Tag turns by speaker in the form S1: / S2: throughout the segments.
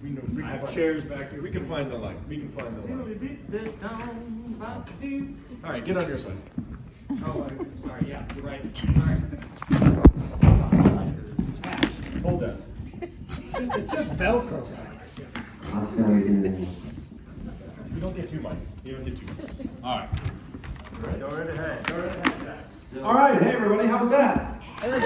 S1: We know. We
S2: I
S1: can
S2: have
S1: find,
S2: chairs back here.
S1: We can find the light. We can find the light. All right, get on your side.
S3: Oh, sorry, yeah, you're right. All right. It's attached.
S1: Hold that.
S2: It's just Velcro.
S1: You don't get two mics. You don't get two mics. All right.
S2: Go right ahead. Go right ahead.
S1: All right. Hey, everybody. How was that?
S4: It was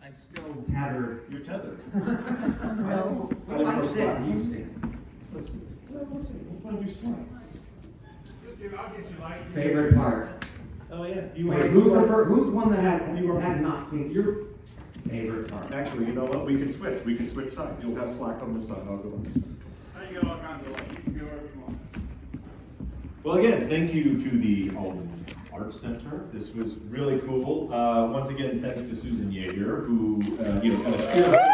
S3: I'm still tattered.
S1: You're tethered.
S4: no.
S3: What if I sit? You stand.
S1: Let's see. We'll see. We'll find you slide.
S2: I'll get you light.
S3: Favorite part.
S1: Oh yeah. You
S3: Wait, who's one that has not seen your favorite part?
S1: Actually, you know what? We can switch. We can switch sides. You'll have Slack on this side. I'll go on this side.
S2: You got all kinds of light. You can go wherever you want.
S1: Well, again, thank you to the Alden Arts Center. This was really cool. Once again, thanks to Susan Yeager, who kind of spearheaded.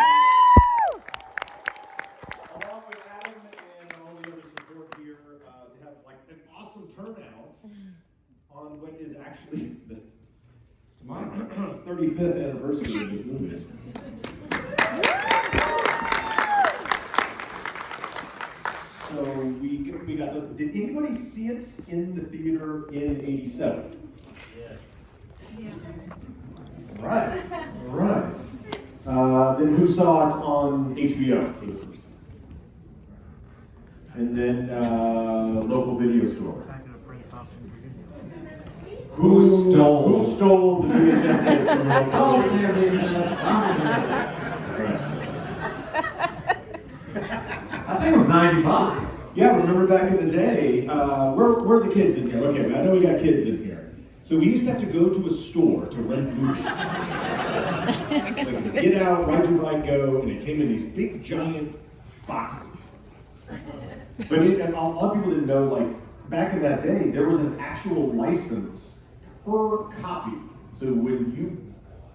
S1: Along with Adam and all the other support here, to have like an awesome turnout on what is actually the 35th anniversary of this movie. So we got those. Did anybody see it in the theater in '87? Yeah. Right. Right. Then who saw it on HBO for the first time? And then local video store.
S2: Back at a friend's house in Virginia.
S1: Who stole the VHS tape from the
S3: Stole
S1: local
S3: their
S1: video
S3: business.
S1: store?
S3: I think it was $90.
S1: Yeah, remember back in the day, where are the kids in here? Okay, I know we got kids in here. So we used to have to go to a store to rent movies. Like, get out, ride your bike, go, and it came in these big, giant boxes. But and a lot of people didn't know, like, back in that day, there was an actual license per copy. So when you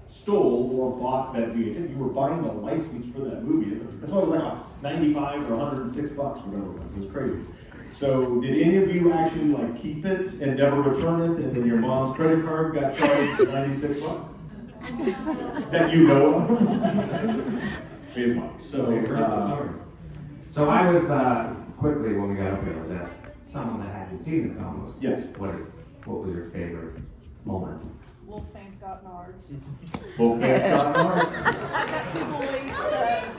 S1: stole or bought that VHS, you were buying a license for that movie. That's why it was like a 95 or 106 bucks, whatever it was. It was crazy. So did any of you actually like keep it and never return it, and then your mom's credit card got charged 96 bucks? That you know of? Very fun.
S3: So I was quickly when we got up here, I was asked someone that hadn't seen the film was
S1: Yes.
S3: What was your favorite moment?
S4: Wolfgang's got nards.
S1: Both parents got nards.
S4: Police,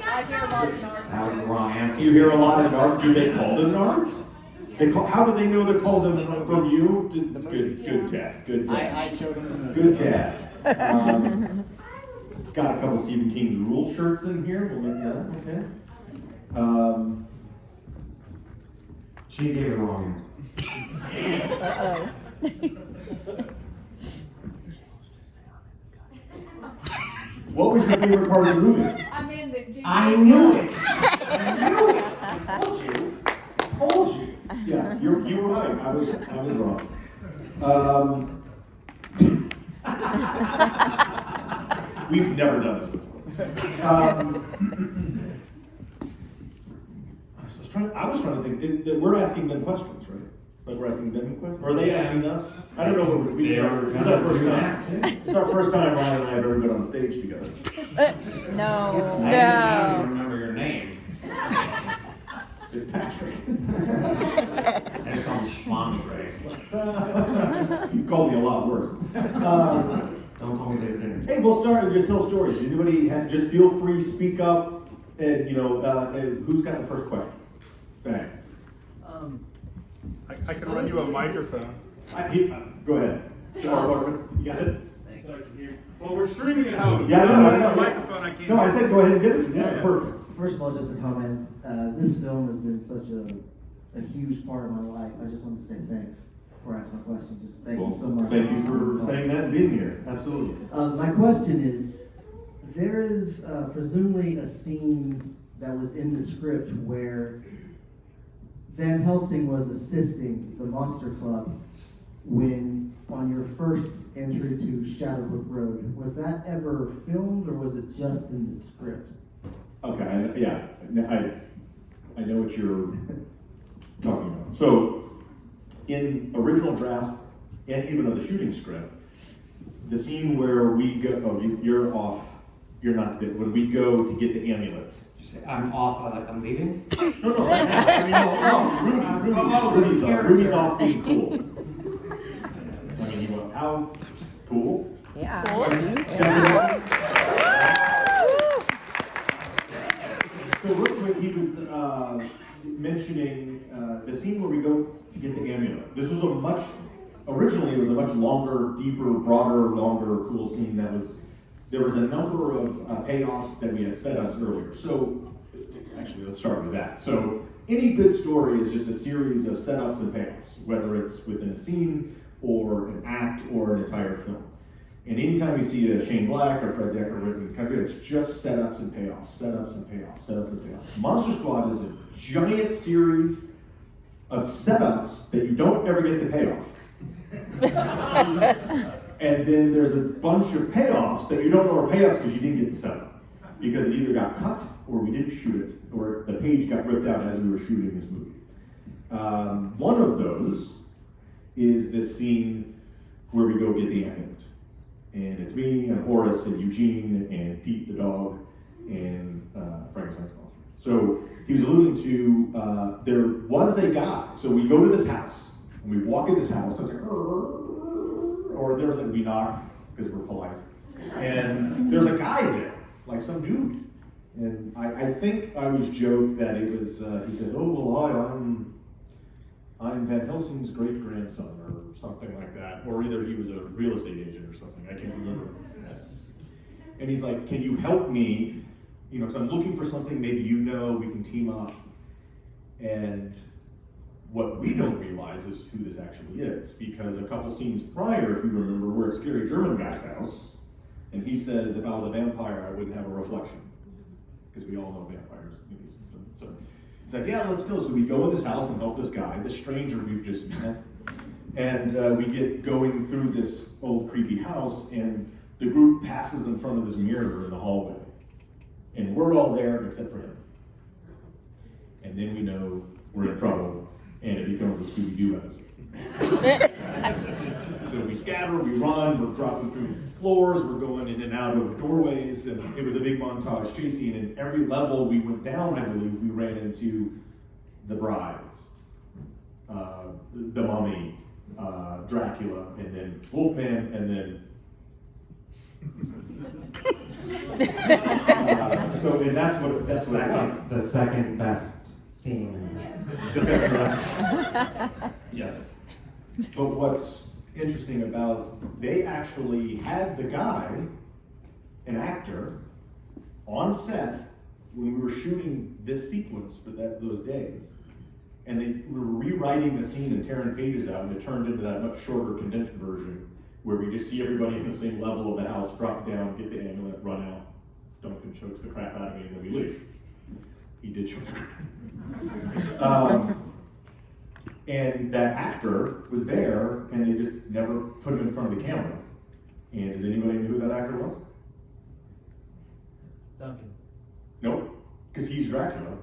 S4: I hear a lot of nards.
S3: That was the wrong answer.
S1: You hear a lot of nards. Do they call them nards? How do they know to call them from you? Good dad. Good dad.
S2: I showed him.
S1: Good dad. Got a couple Stephen King's Rule shirts in here. We'll make that. Okay.
S3: She gave the wrong answer.
S4: Uh-oh.
S1: What was your favorite part of the movie?
S4: I'm in the Jimmy.
S3: I knew it. Told you.
S1: Yeah, you were right. I was wrong. We've never done this before. I was trying to think that we're asking them questions, right? Like we're asking them questions, or are they asking us? I don't know what we are. It's our first time. It's our first time Ryan and I have ever been on stage together.
S4: No.
S3: I don't even remember your name.
S1: It's Patrick.
S3: I just call him Schmani, right?
S1: You've called me a lot worse.
S3: Don't call me there for dinner.
S1: Hey, we'll start and just tell stories. Anybody just feel free, speak up, and and who's got the first question? Bang.
S2: I can run you a microphone.
S1: Go ahead. You got it?
S2: So I can hear. Well, we're streaming at home.
S1: Yeah, no.
S2: A microphone, I can't.
S1: No, I said go ahead and give it to me. Yeah,
S2: Yeah.
S1: perfect.
S5: First of all, just a comment. This film has been such a huge part of my life. I just wanted to say thanks before I ask my question. Just thank you so much.
S1: Thank you for saying that and being here. Absolutely.
S5: My question is, there is presumably a scene that was in the script where Van Helsing was assisting the Monster Club when on your first entry to Shadowbrook Road. Was that ever filmed or was it just in the script?
S1: Okay, I know what you're talking about. So, in original drafts and even of the shooting script, the scene where we go, you're off, you're not, when we go to get the amulet.
S3: You say, I'm off, like I'm leaving?
S1: No, Rudy's off being cool. I mean, you want, how cool?
S6: Yeah.
S1: So real quick, he was mentioning the scene where we go to get the amulet. This was originally it was a much longer, deeper, broader, longer, cool scene there was a number of payoffs that we had setups earlier. So, actually, let's start with that. So, any good story is just a series of setups and payoffs, whether it's within a scene or an act or an entire film. And anytime you see a Shane Black or Fred Decker written country, it's just setups and payoffs, setups and payoffs, setups and payoffs. Monster Squad is a giant series of setups that you don't ever get the payoff. And then there's a bunch of payoffs that you don't know are payoffs because you didn't get the setup. Because it either got cut or we didn't shoot it, or the page got ripped out as we were shooting this movie. One of those is this scene where we go get the amulet. And it's me and Horace and Eugene and Pete the dog and Frankenstein's monster. So he was alluding to there was a guy. So we go to this house and we walk in this house. And it's like, or there's like we knock because we're polite, and there's a guy there, like some dude. And I think I was joked that it was. He says, "Oh well, I'm Van Helsing's great grandson," or something like that, or either he was a real estate agent or something. I can't remember. And he's like, "Can you help me? You know, because I'm looking for something. Maybe you know, we can team up." And what we don't realize is who this actually is, because a couple scenes prior, if you remember, we're at Scary German Guy's house, and he says, "If I was a vampire, I wouldn't have a reflection," because we all know vampires. So he's like, "Yeah, let's go." So we go in this house and help this guy, this stranger we've just met, and we get going through this old creepy house, and the group passes in front of this mirror in the hallway, and we're all there except for him. And then we know we're in trouble, and it becomes a Scooby-Doo episode. So we scatter, we run, we're dropping through floors, we're going in and out of doorways, and it was a big montage chase scene. And every level we went down, I believe, we ran into the brides, the mummy, Dracula, and then Wolfman, and then so and that's what it was.
S3: The second best scene.
S1: Yes. But what's interesting about, they actually had the guy, an actor, on set when we were shooting this sequence for those days. And they were rewriting the scene and tearing pages out, and it turned into that much shorter condensed version where we just see everybody in the same level of the house, drop down, get the amulet, run out. Duncan chokes the crap out of me, and then we leave. He did choke the crap. And that actor was there, and they just never put him in front of the camera. And does anybody know who that actor was?
S5: Duncan.
S1: Nope, because he's Dracula.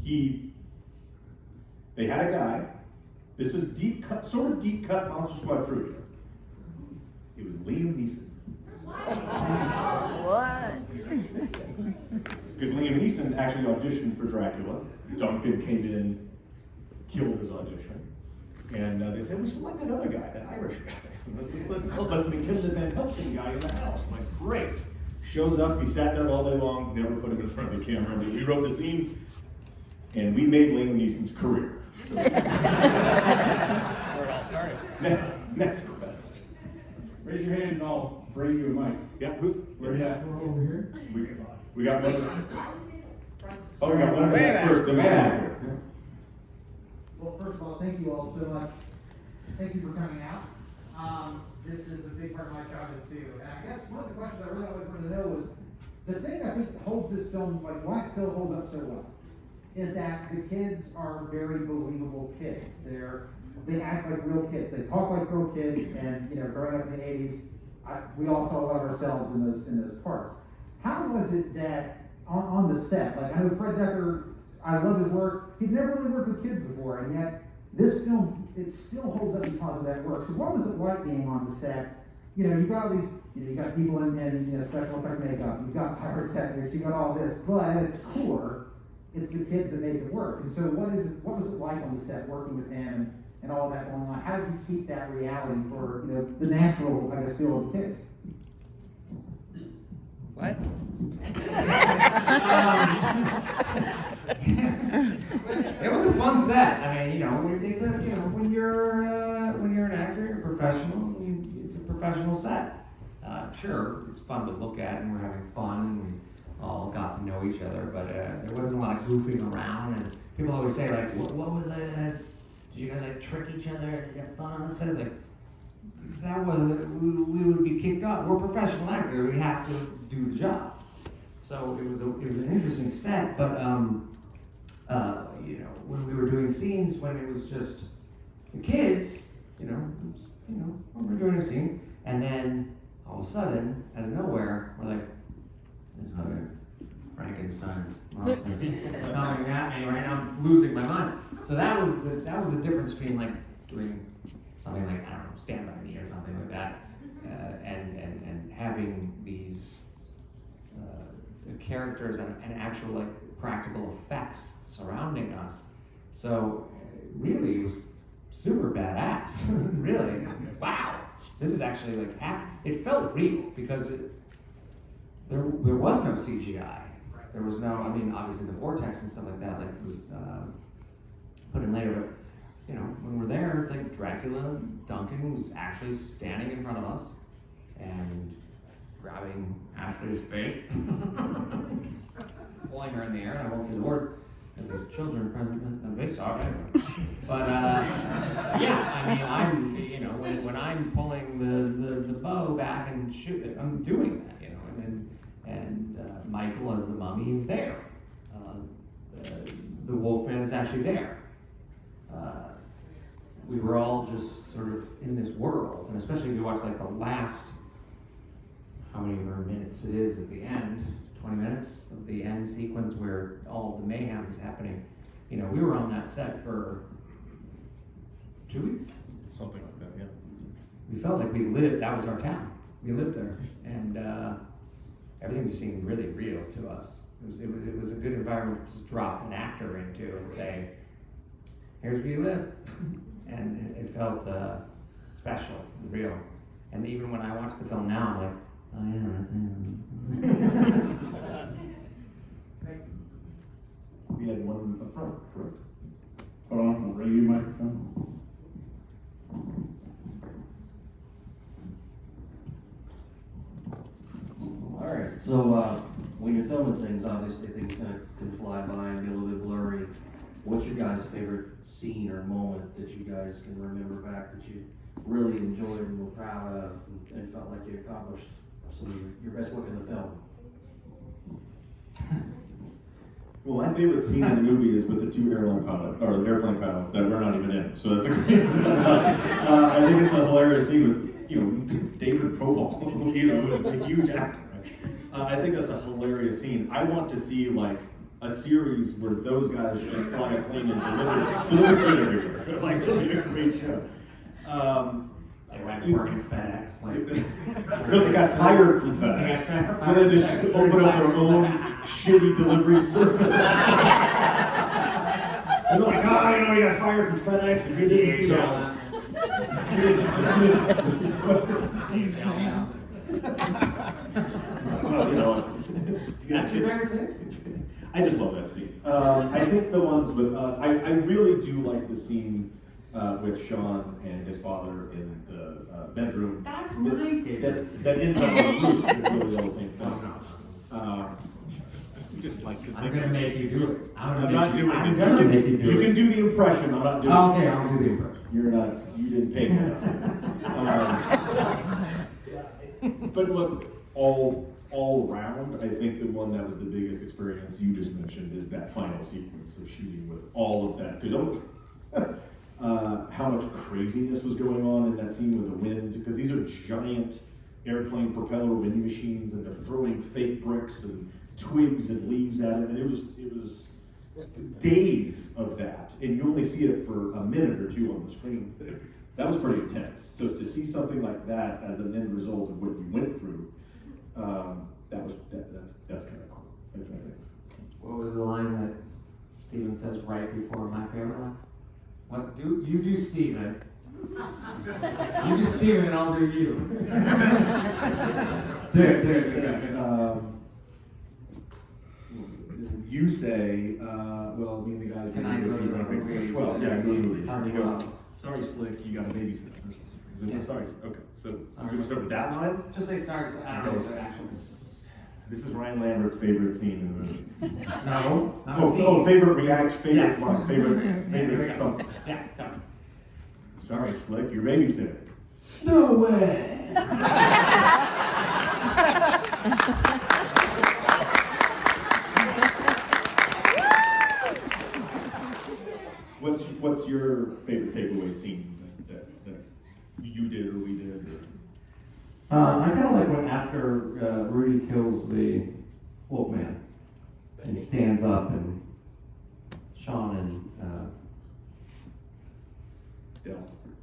S1: They had a guy. This is deep cut, sort of deep cut Monster Squad trivia. It was Liam Neeson.
S6: What?
S1: Because Liam Neeson actually auditioned for Dracula. Duncan came in, killed his audition. And they said, "We select that other guy, that Irish guy. Let's make him the Van Helsing guy in the house." I'm like, great. Shows up, he sat there all day long, never put him in front of the camera. We wrote the scene, and we made Liam Neeson's career. So that's
S7: where it all started.
S1: Next question.
S2: Raise your hand and I'll bring you a mic.
S1: Yeah, who?
S2: Where you at? Over here.
S1: We got one. Oh, we got one first, the man out here.
S8: Well, first of all, thank you all so much. Thank you for coming out. This is a big part of my childhood too. And I guess one of the questions I really always wanted to know was, the thing I think holds this film, like why it still holds up so well, is that the kids are very believable kids. They act like real kids. They talk like real kids, and growing up in the 80s, we all saw a lot of ourselves in those parts. How was it that on the set, like I know Fred Decker, I love his work. He'd never really worked with kids before, and yet this film, it still holds up because of that work. So what was it like being on the set? You got all these you got people in special effect makeup, you've got pyrotechnics, you've got all this, but at its core, it's the kids that make it work. And so what was it like on the set working with them and all that going on? How did you keep that reality for the natural, I guess, feel of the kids?
S7: What?
S3: It was a fun set. I mean, when you're an actor, you're a professional. It's a professional set. Sure, it's fun to look at, and we're having fun, and we all got to know each other. But there wasn't a lot of goofing around. And people always say like, "What was it? Did you guys like trick each other? Did you have fun on the set?" It's like that we would be kicked off. We're professional actors. We have to do the job. So it was an interesting set, but when we were doing scenes, when it was just the kids, when we were doing a scene, and then all of a sudden, out of nowhere, we're like, "There's another Frankenstein's monster coming at me right now. I'm losing my mind." So that was the difference between like doing something like, I don't know, Stand By Me or something like that, and having these characters and actual like practical effects surrounding us. So really, it was super badass. Really, wow. This is actually like it felt real because there was no CGI. There was no, I mean, obviously the vortex and stuff like that like was put in later, but when we're there, it's like Dracula Duncan was actually standing in front of us and grabbing Ashley's face, pulling her in the air, and I won't say the word because there's children present, and they saw it anyway. But yeah, I mean, when I'm pulling the bow back and shoot it, I'm doing that, and Michael as the mummy is there. The Wolfman is actually there. We were all just sort of in this world, and especially if you watch like the last, how many more minutes it is at the end, 20 minutes of the end sequence where all the mayhem is happening. We were on that set for 2 weeks.
S1: Something like that, yeah.
S3: We felt like we lived, that was our town. We lived there, and everything just seemed really real to us. It was a good environment to just drop an actor into and say, "Here's where you live." And it felt special and real. And even when I watch the film now, I'm like, "Oh yeah, right there."
S1: We had one up front, correct? Hold on, I'll radio microphone.
S6: All right, so when you're filming things, obviously things can fly by and be a little bit blurry. What's your guys' favorite scene or moment that you guys can remember back that you really enjoyed and were proud of and felt like you accomplished some of your best work in the film?
S1: Well, my favorite scene in the movie is with the two airplane pilots that we're not even in. So that's a great scene. I think it's a hilarious scene with, David Proval, who's a huge actor. Right? I think that's a hilarious scene. I want to see like a series where those guys just fly a plane and deliver food everywhere. Like, it'd be a great show.
S3: They went working FedEx.
S1: No, they got fired from FedEx. So they just opened up their own shitty delivery service. And they're like, you got fired from FedEx if you didn't,
S3: That's your favorite scene?
S1: I just love that scene. I think the ones with, I really do like the scene with Sean and his father in the bedroom.
S3: That's my favorite.
S1: That ends up on the roof. It's really all the same thing. Just like,
S3: I'm gonna make you do it.
S1: I'm not doing it.
S3: I'm gonna make you do it.
S1: You can do the impression. I'm not doing it.
S3: Okay, I'll do the impression.
S1: You're not. You didn't pay me enough. But look, all around, I think the one that was the biggest experience you just mentioned is that final sequence of shooting with all of that. Because how much craziness was going on in that scene with the wind, because these are giant airplane propeller wind machines, and they're throwing fake bricks and twigs and leaves at it, and it was days of that, and you only see it for a minute or two on the screen. that was pretty intense. So to see something like that as an end result of what you went through, that's kind of cool. That's my thing.
S3: What was the line that Steven says right before my favorite line? What do you do, Steven? You do Steven and I'll do you. do it.
S1: You say, well, me and the guys.
S3: Can I go to the movie?
S1: 12, yeah, go to the movies.
S3: Sorry,
S1: He goes,
S3: Rob.
S1: sorry, Slick, you got a babysitter or something. Is it,
S3: Yeah.
S1: Sorry, okay, so
S3: Sorry.
S1: you want to start with that line?
S3: Just say sorry, so I don't know
S1: Okay.
S3: what the actual is.
S1: This is Ryan Lambert's favorite scene in the movie.
S3: No, not a scene.
S1: Favorite reaction, favorite
S3: Yes.
S1: line,
S3: Here we
S1: favorite
S3: go.
S1: something.
S3: Yeah, come.
S1: Sorry, Slick, your babysitter.
S3: No way!
S1: What's your favorite takeaway scene that you did or we did?
S3: I kind of like when after Rudy kills the Wolfman, and he stands up and Sean and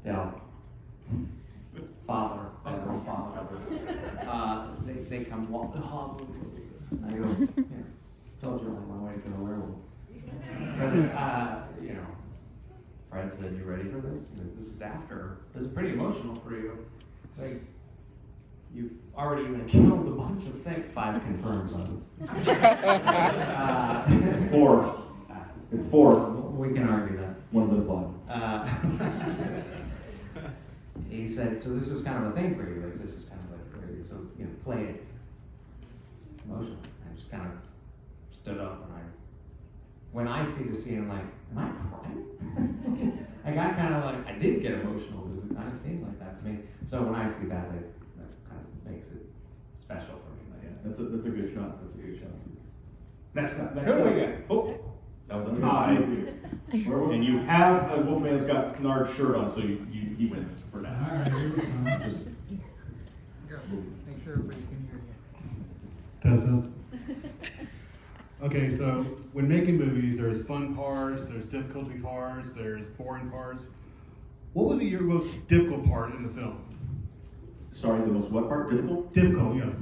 S3: Del, father, as her father, they come walk the hog. I go, here, told you I'm on my way to a werewolf. Because, you know, Fred said, you ready for this? He goes, this is after. It was pretty emotional for you. Like, you've already killed a bunch of things. 5 confirms on it.
S1: It's 4. It's 4.
S3: We can argue that.
S1: One's implied.
S3: He said, so this is kind of a thing for you. Like, this is kind of like, for you. So, you know, play it emotional. I just kind of stood up and when I see the scene, I'm like, am I crying? I got kind of like, I did get emotional because it kind of seemed like that to me. So when I see that, that kind of makes it special for me.
S1: Yeah, that's a good shot. That's a good shot. Next up.
S3: Who we got?
S1: Oh, that was a tie. And you have a Wolfman's got Nard's shirt on, so he wins for now.
S8: All right.
S1: Just
S8: Make sure everybody can hear you.
S9: Okay, so when making movies, there's fun parts, there's difficulty parts, there's boring parts. What would be your most difficult part in the film?
S1: sorry, the most what part? Difficult?
S9: Difficult, yes.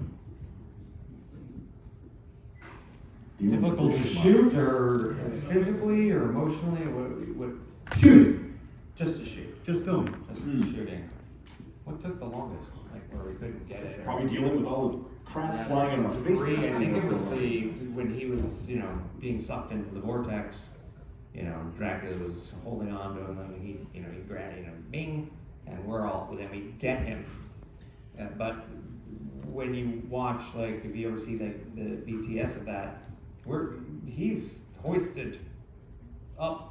S3: Difficult to shoot, or physically, or emotionally, or what?
S9: Shooting,
S3: Just to shoot.
S9: just film.
S3: Just shooting. What took the longest? Like where we couldn't get it? or-
S1: Probably dealing with all the crap flying in our faces.
S3: I think it was when he was, being sucked into the vortex. Dracula was holding on to him, and he grabbed, bing, and then we get him. But when you watch, like, if you ever see the BTS of that, he's hoisted up.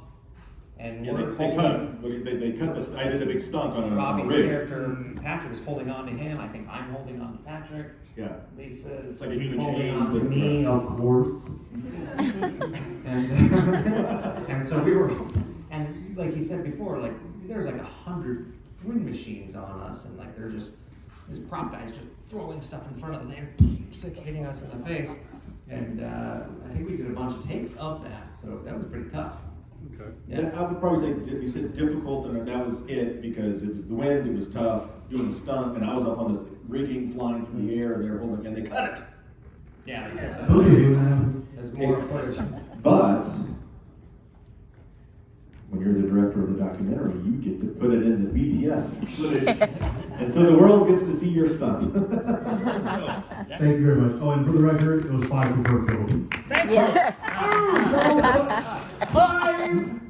S3: And
S1: Yeah, they cut him. They cut this. I did a big stunt on a
S3: Robbie's
S1: rig.
S3: character, Patrick, is holding on to him. I think I'm holding on to Patrick.
S1: Yeah.
S3: Lisa's
S1: It's like a human
S3: holding
S1: chain.
S3: on to me, of course. and so we were, and like he said before, like there's like 100 wind machines on us, and like there's just this prop guy's just throwing stuff in front of them, just like hitting us in the face. And I think we did a bunch of takes of that, so that was pretty tough.
S9: Okay.
S3: Yeah.
S1: I would probably say you said difficult, and that was it because it was the wind. It was tough doing the stunt, and I was up on this rigging, flying through the air, and they were holding, and they cut it.
S3: Yeah, they did
S9: Told
S3: that.
S9: you what happens.
S3: There's more footage.
S1: But when you're the director of the documentary, you get to put it in the BTS footage, and so the world gets to see your stunt.
S9: Thank you very much. Oh, and for the record, it was 5 confirmed kills.
S1: 5!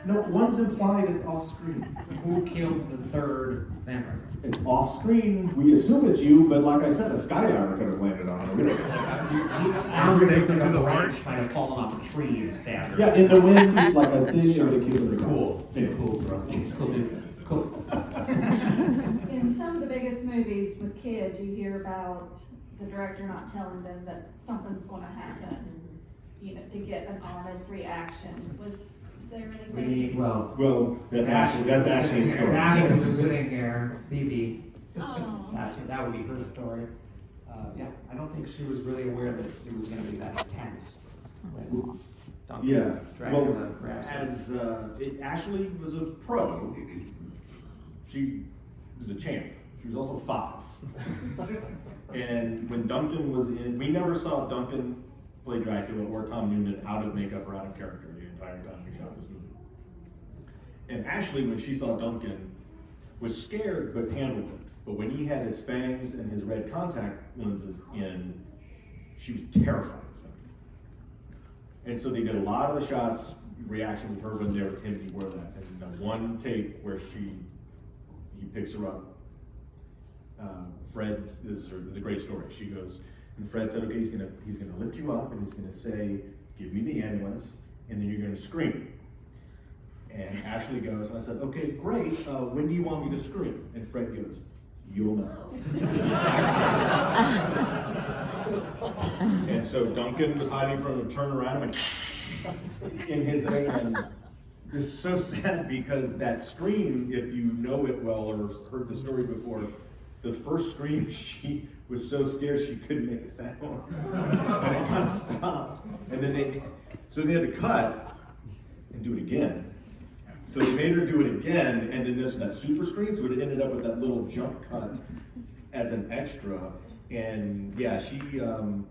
S1: No, one's implied. It's off screen.
S3: Who killed the third vampire?
S1: It's off screen. We assume it's you, but like I said, a skydiver could have landed on it. We don't know.
S3: Alan
S9: Takes him to the
S3: branch
S9: heart.
S3: might have fallen off a tree and stabbed her.
S1: Yeah, in the wind, like a thing of the kid with the
S3: Cool.
S1: Yeah.
S3: Cool for us. Cool.
S4: In some of the biggest movies with kids, you hear about the director not telling them that something's gonna happen, to get an honest reaction. Was there
S3: We
S4: anything?
S3: need, well.
S1: Well, that's actually a story.
S3: Ashley is sitting here, Phoebe.
S4: Oh.
S3: That would be her story. Yeah, I don't think she was really aware that it was gonna be that intense. when Duncan
S1: Yeah,
S3: Dracula
S1: well,
S3: grabs her.
S1: Ashley was a pro, she was a champ. She was also 5. And when Duncan was in, we never saw Duncan play Dracula or Tom Noonan out of makeup or out of character the entire time we shot this movie. And Ashley, when she saw Duncan, was scared but handled it. But when he had his fangs and his red contact lenses in, she was terrified of him. And so they did a lot of the shots, reaction with her when they were with him before that. And the one take where he picks her up, this is a great story. She goes, and Fred said, okay, he's gonna lift you up and he's gonna say, give me the ambulance, and then you're gonna scream. And Ashley goes, and I said, okay, great, when do you want me to scream? And Fred goes, you'll know. And so Duncan was hiding from him, turned around and in his and it's so sad because that scream, if you know it well or heard the story before, the first scream, she was so scared she couldn't make a sound. And it kind of stopped. And then they had to cut and do it again. So they made her do it again, and then that super screen, so it ended up with that little jump cut as an extra. And yeah, she didn't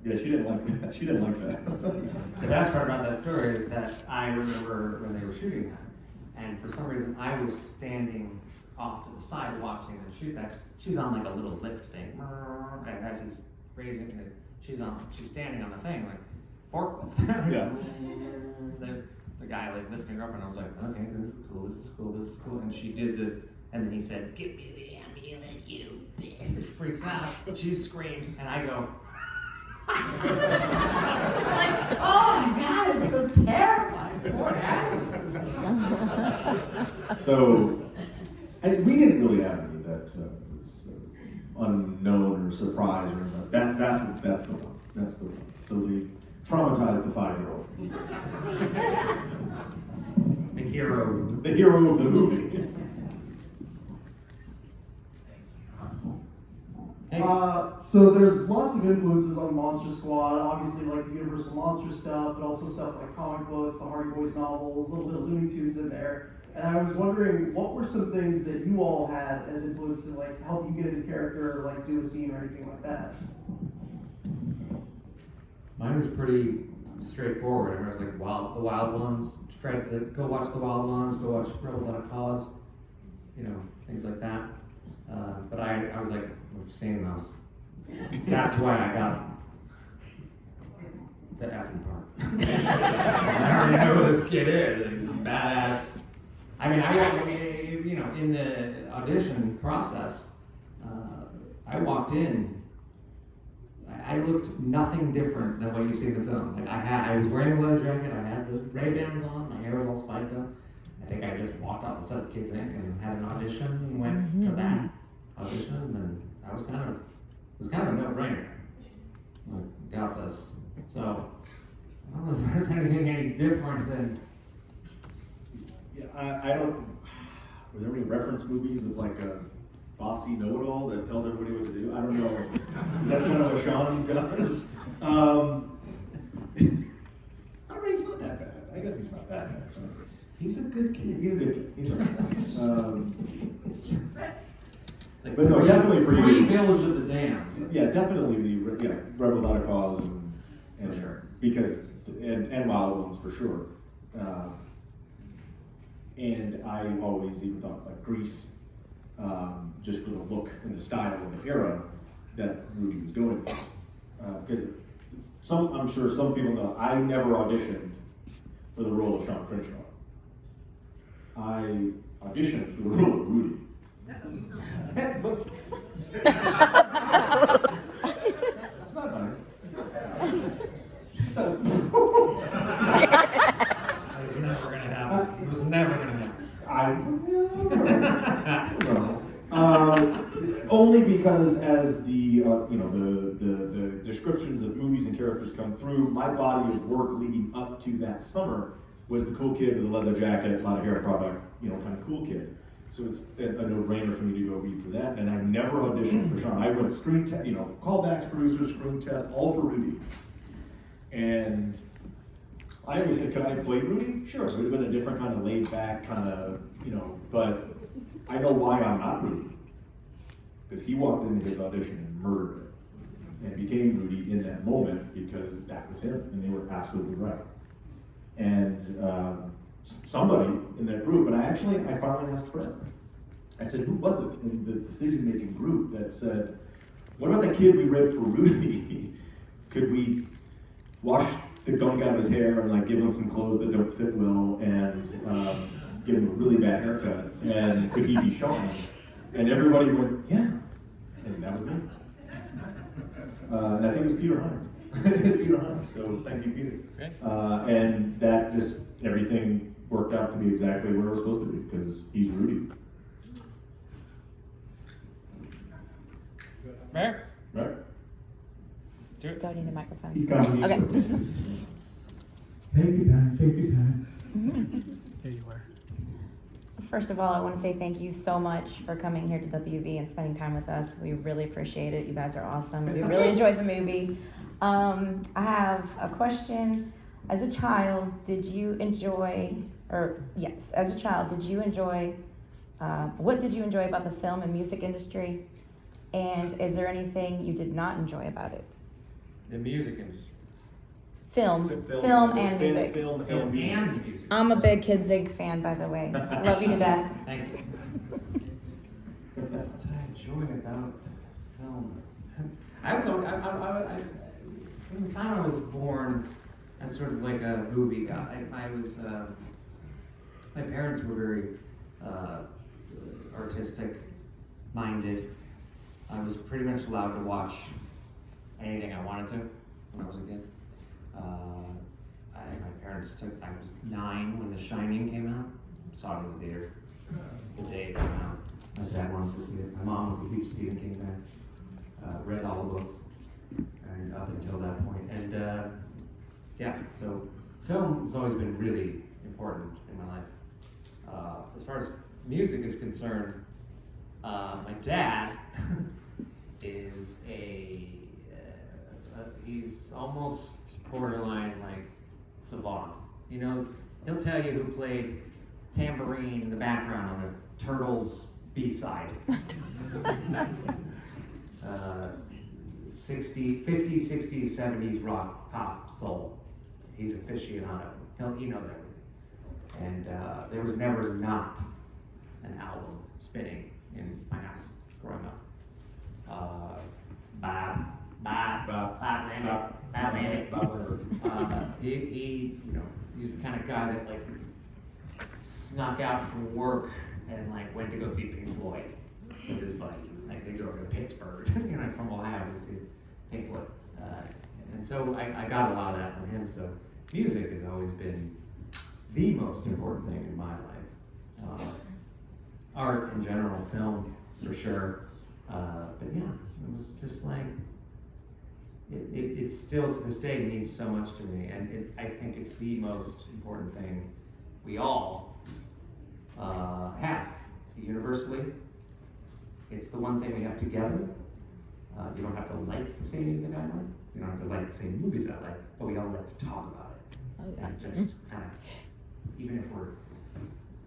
S1: like that. She didn't like that.
S3: The best part about that story is that I remember when they were shooting that, and for some reason I was standing off to the side watching them shoot that. She's on like a little lift thing, and as he's raising it, she's standing on the thing like forklift.
S1: Yeah.
S3: The guy like lifting her up, and I was like, okay, this is cool, this is cool, this is cool. And she did and then he said, give me the ambulance, you bitch. And it freaks out. She screams, and I go, like, oh my God, it's so terrifying. Poor ambulance.
S1: So, we didn't really have any that was unknown or surprise or anything. That's the one. That's the one. So they traumatized the 5-year-old.
S3: The hero.
S1: The hero of the movie.
S10: So there's lots of influences on Monster Squad, obviously like the Universal Monster stuff, but also stuff like comic books, the Hardy Boys novels, a little bit of Looney Tunes in there. And I was wondering, what were some things that you all had as influence to like help you get into character or like do a scene or anything like that?
S3: Mine was pretty straightforward. I was like, the Wild Ones. Fred said, go watch the Wild Ones, go watch Rebel Without a Cause, things like that. But I was like, we've seen those. That's why I got the effing part. I already know who this kid is. He's badass. I mean, in the audition process, I walked in. I looked nothing different than what you see in the film. Like I was wearing a leather jacket. I had the Ray-Bans on. My hair was all spiked up. I think I just walked off the set of Kids Inc. and had an audition and went to that audition, and that was kind of a no-brainer. Like, got this. So I don't know if there's anything any different than.
S1: Yeah, I don't. Were there any reference movies of like a bossy know-it-all that tells everybody what to do? I don't know. That's kind of what Sean does. I don't know, he's not that bad. I guess he's not that bad.
S3: He's a good kid.
S1: He's a good kid. He's like but no, definitely for you.
S3: Village of the Damned.
S1: Yeah, definitely Rebel Without a Cause and
S3: sure.
S1: Because and Wild Ones for sure. And I always even thought like Grease, just for the look and the style of the era that Rudy was going for. Because I'm sure some people know, I never auditioned for the role of Sean Crenshaw. I auditioned for the role of Rudy. That's not nice. She says,
S3: It was never gonna happen. It was never gonna happen.
S1: I don't know. Only because as the descriptions of movies and characters come through, my body of work leading up to that summer was the cool kid with a leather jacket, a lot of hair product, kind of cool kid. So it's a no-brainer for me to go read for that. And I never auditioned for Sean. I went screen test, callbacks, producers, screen test, all for Rudy. And I always said, could I have played Rudy? Sure, it would have been a different kind of laid back kind of, but I know why I'm not Rudy. Because he walked into his audition and murdered it. And became Rudy in that moment because that was him, and they were absolutely right. And somebody in that group, and I finally asked Fred. I said, who was it in the decision-making group that said, what about the kid we read for Rudy? Could we wash the gunk out of his hair and like give him some clothes that don't fit well and give him a really bad haircut? And could he be Sean? And everybody went, yeah. And that was me. And I think it was Peter Hunter. It was Peter Hunter, so thank you, Peter.
S7: Okay.
S1: And that just, everything worked out to be exactly where it was supposed to be, because he's Rudy.
S7: Mayor?
S1: Right?
S7: Do it.
S11: Don't need a microphone.
S10: He's coming.
S11: Okay.
S10: Take your time.
S7: Here you are.
S11: First of all, I want to say thank you so much for coming here to WV and spending time with us. We really appreciate it. You guys are awesome. We really enjoyed the movie. I have a question. As a child, did you enjoy, as a child, did you enjoy, what did you enjoy about the film and music industry? And is there anything you did not enjoy about it?
S3: The music industry.
S11: Film and music.
S1: Film and
S3: Film
S1: music.
S3: and music.
S11: I'm a big Kid Zig fan, by the way. Love you to death.
S3: Thank you. What did I enjoy about film? I was, from the time I was born, as sort of like a movie guy. I was, my parents were very artistic minded. I was pretty much allowed to watch anything I wanted to when I was a kid. My parents I was 9 when The Shining came out. Saw it in the theater the day it came out. My dad wanted to see it. My mom was a huge Stephen King fan. Read all the books, and up until that point. And yeah, so film has always been really important in my life. As far as music is concerned, my dad is he's almost borderline like savant. You know, he'll tell you who played tambourine in the background on the Turtles B-side. 50s, 60s, 70s rock, pop, soul. He's aficionado. He knows everything. And there was never not an album spinning in my house growing up. He, he's the kind of guy that like snuck out from work and like went to go see Pink Floyd with his buddy. Like they drove to Pittsburgh, from Ohio to see Pink Floyd. And so I got a lot of that from him. So music has always been the most important thing in my life. Art in general, film for sure. But yeah, it was just like, it still to this day means so much to me, and I think it's the most important thing we all have universally. It's the one thing we have together. You don't have to like the same music I like. You don't have to like the same movies I like, but we all like to talk about it.
S11: Oh, yeah.
S3: And just kind of, even if we're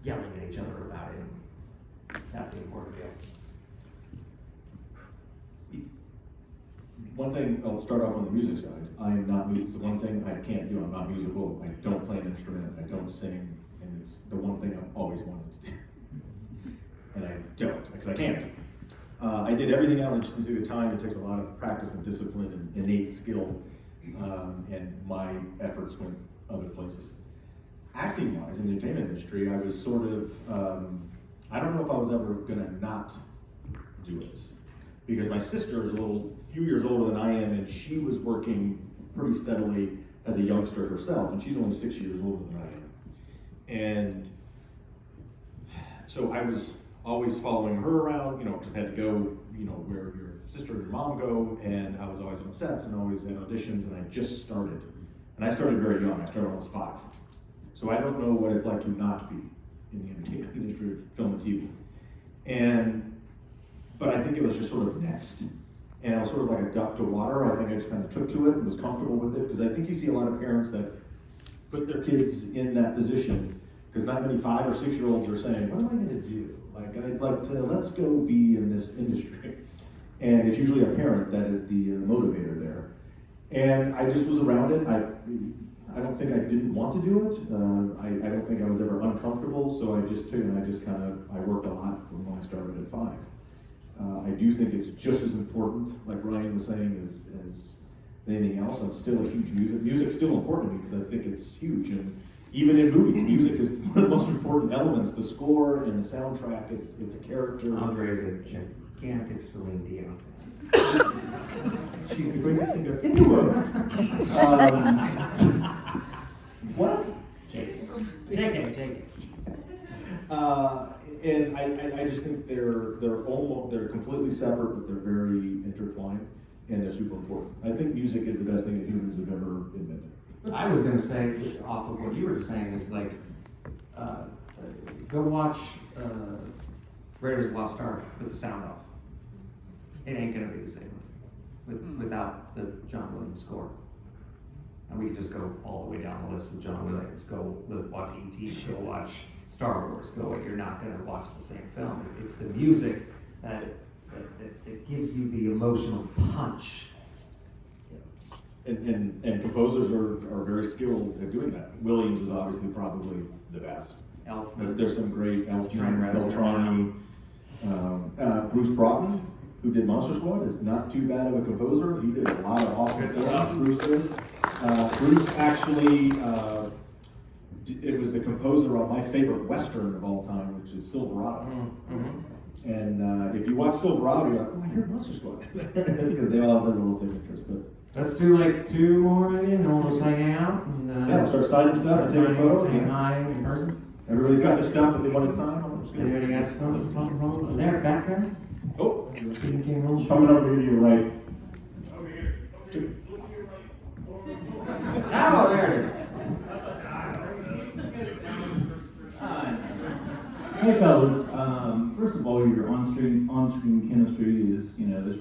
S3: yelling at each other about it, that's the important deal.
S1: One thing, I'll start off on the music side. I'm not music. It's the one thing I can't do. I'm not musical. I don't play an instrument. I don't sing. And it's the one thing I've always wanted to do. And I don't, because I can't. I did everything else. It took time. It takes a lot of practice and discipline and innate skill. And my efforts went other places. Acting-wise, in the entertainment industry, I was sort of, I don't know if I was ever gonna not do it. Because my sister is a few years older than I am, and she was working pretty steadily as a youngster herself, and she's only 6 years older than I am. And so I was always following her around, because I had to go, where your sister and your mom go, and I was always on sets and always at auditions, and I just started. And I started very young. I started when I was 5. So I don't know what it's like to not be in the entertainment industry of film and TV. But I think it was just sort of next. And I was sort of like a duck to water. I think I just kind of took to it and was comfortable with it. Because I think you see a lot of parents that put their kids in that position because not many 5 or 6 year olds are saying, what am I going to do? Like, I'd like to, let's go be in this industry. And it's usually a parent that is the motivator there. And I just was around it. I don't think I didn't want to do it. I don't think I was ever uncomfortable, so I just took it and I worked a lot from when I started at 5. I do think it's just as important, like Ryan was saying, as anything else. I'm still a huge music's still important to me because I think it's huge. And even in movies, music is one of the most important elements. The score and the soundtrack, it's a character.
S3: Andre is a gigantic Celine Dion.
S1: She's the greatest singer in the world. What?
S3: JK.
S1: And I just think they're completely separate, but they're very intertwined, and they're super important. I think music is the best thing that humans have ever invented.
S3: I was gonna say, off of what you were just saying, is like, go watch Raiders of the Lost Ark with the sound off. It ain't gonna be the same without the John Williams score. And we can just go all the way down the list of John Williams. Go watch E.T., go watch Star Wars, you're not gonna watch the same film. It's the music that gives you the emotional punch.
S1: And composers are very skilled at doing that. Williams is obviously probably the best.
S3: Elfman.
S1: But there's some great
S3: Trent
S1: Elfman,
S3: Reznor.
S1: Beltrami. Bruce Broughton, who did Monster Squad, is not too bad of a composer. He did a lot of awesome
S3: Good
S1: things.
S3: stuff.
S1: Bruce did. Bruce actually, it was the composer on my favorite Western of all time, which is Silverado.
S3: Mm-hmm.
S1: And if you watch Silverado, you're like, oh, I heard Monster Squad. Because they all have their little signatures. But
S3: Let's do like 2 more maybe, and then we'll just hang out. And,
S1: yeah, we'll start signing stuff and taking photos.
S3: Saying hi in person.
S1: Everybody's got their stuff that they want to sign.
S3: Anybody got something? There, back there?
S1: Oh,
S3: Stephen King rules.
S2: Coming over here to your right.
S3: Oh, there it is.
S12: Hey fellas, first of all, your on-screen chemistry is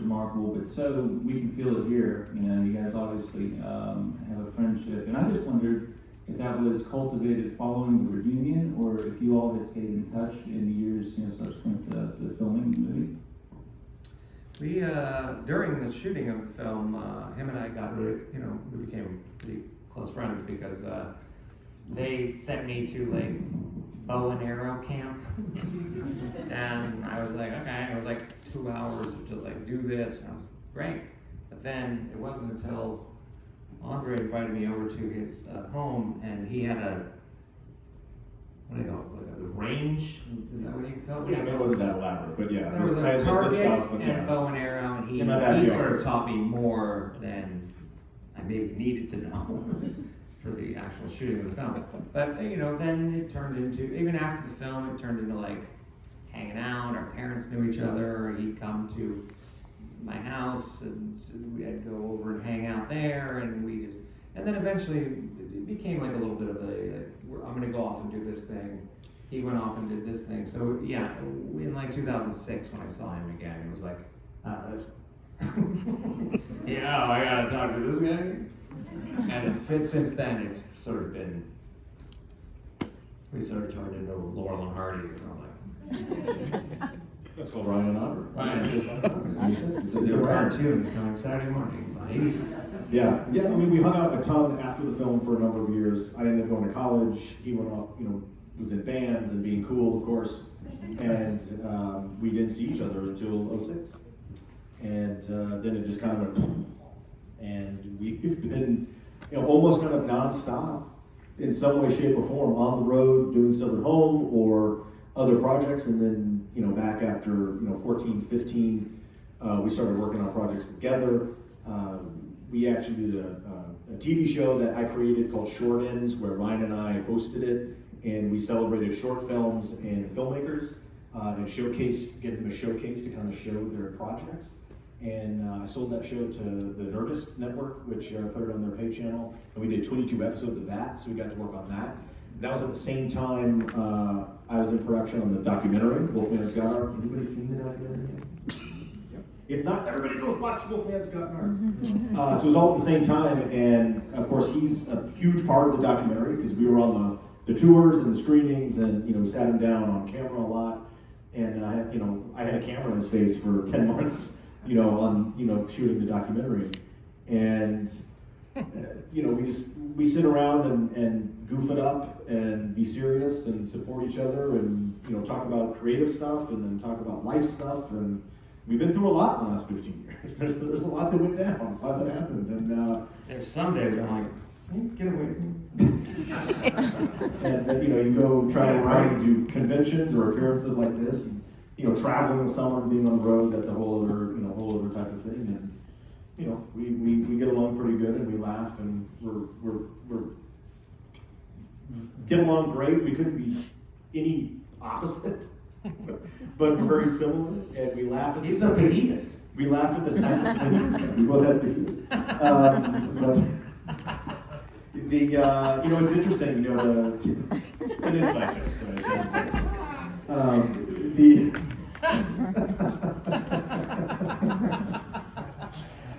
S12: remarkable, but so we can feel it here. You guys obviously have a friendship, and I just wondered if that was cultivated following the reunion, or if you all had stayed in touch in the years subsequent to filming the movie.
S3: We during the shooting of the film, him and I got really, we became pretty close friends because they sent me to like bow and arrow camp, and I was like, okay. It was like 2 hours of just like do this, and I was great. But then it wasn't until Andre invited me over to his home, and he had what do they call it? Like a range? Is that what you call it?
S1: yeah, I mean, it wasn't that elaborate, but yeah.
S3: There was
S1: I
S3: a
S1: had
S3: target
S1: this stuff, but
S3: and
S1: yeah.
S3: a bow and arrow, and
S1: In my
S3: he
S1: backyard.
S3: sort of taught me more than I maybe needed to know for the actual shooting of the film. But then it turned into, even after the film, it turned into like hanging out. Our parents knew each other. He'd come to my house, and I'd go over and hang out there, and then eventually it became like a little bit of I'm gonna go off and do this thing. He went off and did this thing. So yeah, in like 2006 when I saw him again, it was like, this. Yeah, I gotta talk to this guy. And since then, it's sort of been, we sort of turned into Laurel and Hardy or something.
S1: That's called Ryan and Andre.
S3: Ryan. It's a cartoon coming Saturday mornings on 80.
S1: Yeah. I mean, we hung out a ton after the film for a number of years. I ended up going to college. He went off, was in bands and being cool, of course. And we didn't see each other until 2006. And then it just kind of went, and we've been, almost kind of nonstop in some way, shape, or form on the road, doing stuff at home or other projects. And then, back after, 14, 15, we started working on projects together. We actually did a TV show that I created called Short Ends, where Ryan and I hosted it, and we celebrated short films and filmmakers, and gave them a showcase to kind of show their projects. And I sold that show to the Nerdist Network, which put it on their pay channel, and we did 22 episodes of that, so we got to work on that. That was at the same time I was in production on the documentary, Wolfman's Gower. Anybody seen the documentary? If not, everybody go watch Wolfman's Gower. So it was all at the same time, and of course he's a huge part of the documentary because we were on the tours and the screenings, and sat him down on camera a lot. And I had a camera in his face for 10 months, on shooting the documentary, and we sit around and goof it up and be serious and support each other and talk about creative stuff and then talk about life stuff, and we've been through a lot in the last 15 years. There's a lot that went down, a lot that happened, and
S3: There's some days where I'm like, "Can you get away from me?"
S1: and you go travel around and do conventions or appearances like this, and traveling with someone, being on the road, that's a whole other type of thing, and we get along pretty good, and we laugh, and we're get along great. We couldn't be any opposite, but very similar, and we laugh at
S3: He's a fajita.
S1: We laugh at the fajitas. We both have fajitas. But it's interesting. It's an inside joke. So it's an inside joke.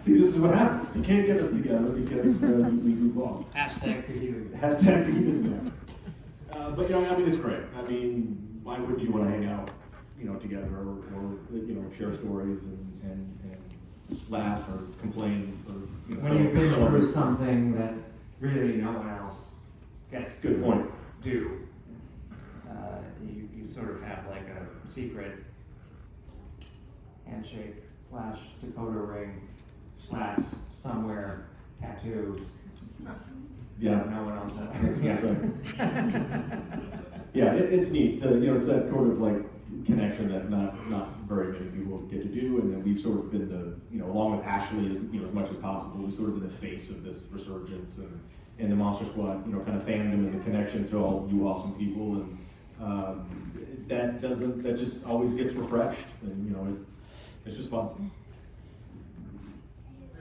S1: See, this is what happens. You can't get us together because we goof off.
S3: Hashtag fajita.
S1: Hashtag fajitas again. But it's great. Why wouldn't you want to hang out, together or share stories and laugh or complain or
S3: When you've been through something that really no one else gets to
S1: Good point.
S3: do, you sort of have like a secret handshake / decoder ring / somewhere tattoos.
S1: Yeah.
S3: No one else knows.
S1: That's right. Yeah, it's neat to, it's that sort of like connection that not very many people get to do, and then we've sort of been the, along with Ashley as much as possible, we've sort of been the face of this resurgence and the Monster Squad, kind of fandom and the connection to all you awesome people, and that just always gets refreshed, and it's just fun.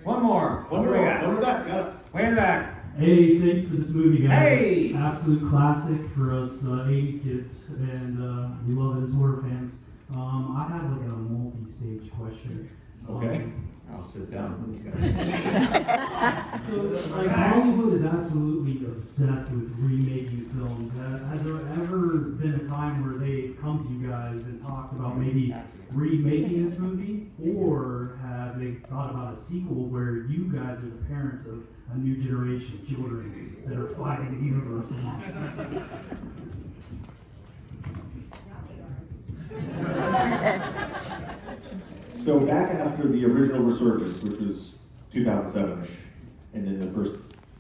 S3: One more.
S1: One more back, got it.
S3: Way in the back.
S13: Hey, thanks for this movie, guys.
S3: Hey!
S13: It's absolute classic for us 80s kids, and we love it as horror fans. I have like a multi-stage question.
S1: Okay.
S3: I'll sit down.
S13: So, like, Hollywood is absolutely obsessed with remaking films. Has there ever been a time where they've come to you guys and talked about maybe remaking this movie? Or have they thought about a sequel where you guys are the parents of a new generation of children that are fighting the universe?
S1: So back after the original resurgence, which was 2007-ish, and then the first